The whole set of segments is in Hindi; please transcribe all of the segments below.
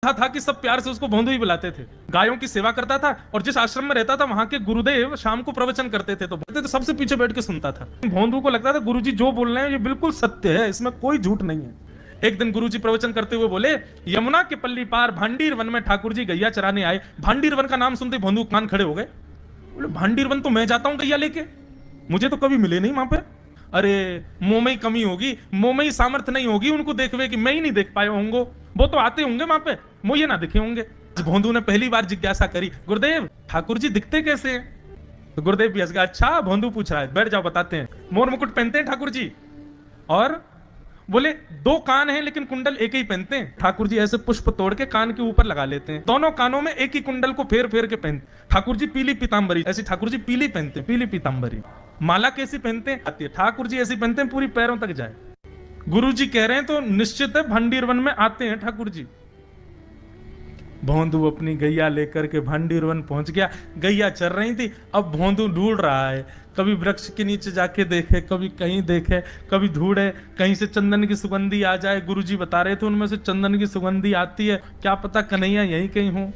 था कि सब प्यार से उसको भोंदू ही बुलाते थे। गायों की सेवा करता था और जिस आश्रम में रहता था वहां के गुरुदेव शाम को प्रवचन करते थे तो सबसे पीछे बैठ के सुनता था। भोंदू को लगता था गुरुजी जो बोल रहे हैं ये बिल्कुल सत्य है, इसमें कोई झूठ नहीं है। एक दिन गुरुजी प्रवचन करते हुए बोले, यमुना के पल्ली पार भांडीर वन में ठाकुर जी गैया चराने आए। भांडीर वन का नाम सुनते भोंदू कान खड़े हो गए। बोले भांडीर वन तो मैं जाता हूं गैया लेके, मुझे तो कभी मिले नहीं वहां पे। अरे मुंह में ही कमी होगी, मुंह में ही सामर्थ्य नहीं होगी उनको देखवे कि मैं ही नहीं देख पाए होंगे, वो तो आते होंगे वहां पे, मुझे ना दिखे होंगे। भोंदू ने पहली बार जिज्ञासा करी, गुरुदेव ठाकुर जी दिखते कैसे हैं? तो गुरुदेव भी हंस गया, अच्छा भोंदू पूछ रहा है, बैठ जाओ बताते हैं। मोर मुकुट पहनते हैं ठाकुर जी, और बोले दो कान हैं लेकिन कुंडल एक ही पहनते हैं। ठाकुर जी ऐसे पुष्प तोड़ के कान के ऊपर लगा लेते हैं, दोनों कानों में एक ही कुंडल को फेर फेर के पहनते। ठाकुर जी पीली पीतांबरी, ऐसी ठाकुर जी पीली पहनते हैं, पीली पीतांबरी। माला कैसी पहनते हैं? आती है। ठाकुर जी ऐसी पहनते हैं पूरी पैरों तक जाए। गुरु जी कह रहे हैं तो निश्चित है भांडीर वन में आते हैं ठाकुर जी। भोंदू अपनी गैया लेकर के भांडीर वन पहुंच गया। गैया चल रही थी, अब भोंदू ढूंढ रहा है, कभी वृक्ष के नीचे जाके देखे, कभी कहीं देखे, कभी ढूंढे कहीं से चंदन की सुगंधी आ जाए। गुरुजी बता रहे थे उनमें से चंदन की सुगंधी आती है, क्या पता कन्हैया यहीं कहीं हो।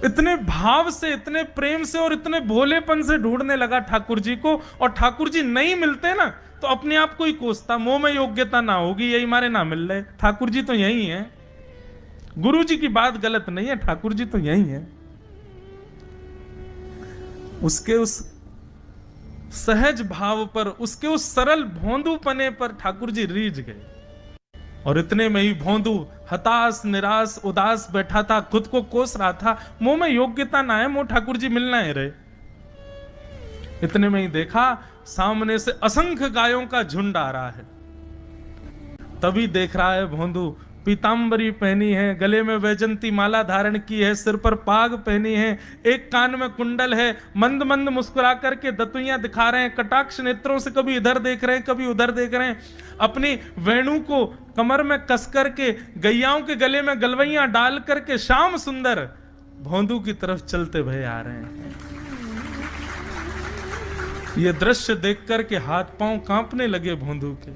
इतने भाव से, इतने प्रेम से और इतने भोलेपन से ढूंढने लगा ठाकुर जी को, और ठाकुर जी नहीं मिलते ना तो अपने आप को ही कोसता, मुंह में योग्यता ना होगी यही मारे ना मिल रहे, ठाकुर जी तो यही है। गुरु जी की बात गलत नहीं है, ठाकुर जी तो यही है। उसके उस सहज भाव पर, उसके उस सरल भोंदूपने पर ठाकुर जी रीझ गए। और इतने में ही भोंदू हताश निराश उदास बैठा था, खुद को कोस रहा था, मुंह में योग्यता ना है, मुंह ठाकुर जी मिलना है रहे। इतने में ही देखा सामने से असंख्य गायों का झुंड आ रहा है। तभी देख रहा है भोंदू पीतांबरी पहनी है, गले में वैजंती माला धारण की है, सिर पर पाग पहनी है, एक कान में कुंडल है, मंद मंद मुस्कुरा करके दतुइयां दिखा रहे हैं, कटाक्ष नेत्रों से कभी इधर देख रहे हैं कभी उधर देख रहे हैं, अपनी वेणु को कमर में कस करके गैयाओं के गले में गलवैयां डाल करके श्याम सुंदर भोंदू की तरफ चलते भय आ रहे हैं। ये दृश्य देख करके हाथ पांव कांपने लगे भोंदू के।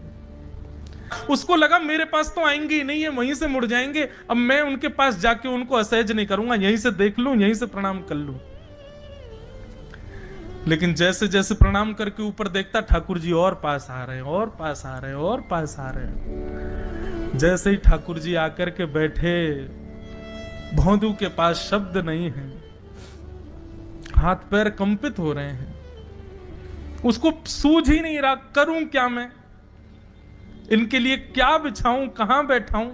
उसको लगा मेरे पास तो आएंगे ही नहीं है, वहीं से मुड़ जाएंगे, अब मैं उनके पास जाके उनको असहज नहीं करूंगा, यहीं से देख लूं, यहीं से प्रणाम कर लूं। लेकिन जैसे जैसे प्रणाम करके ऊपर देखता ठाकुर जी और पास आ रहे हैं, और पास आ रहे हैं, और पास आ रहे हैं। जैसे ही ठाकुर जी आकर के बैठे, भोंदू के पास शब्द नहीं है, हाथ पैर कंपित हो रहे हैं, उसको सूझ ही नहीं रहा करूं क्या मैं, इनके लिए क्या बिछाऊं, कहां बैठाऊं।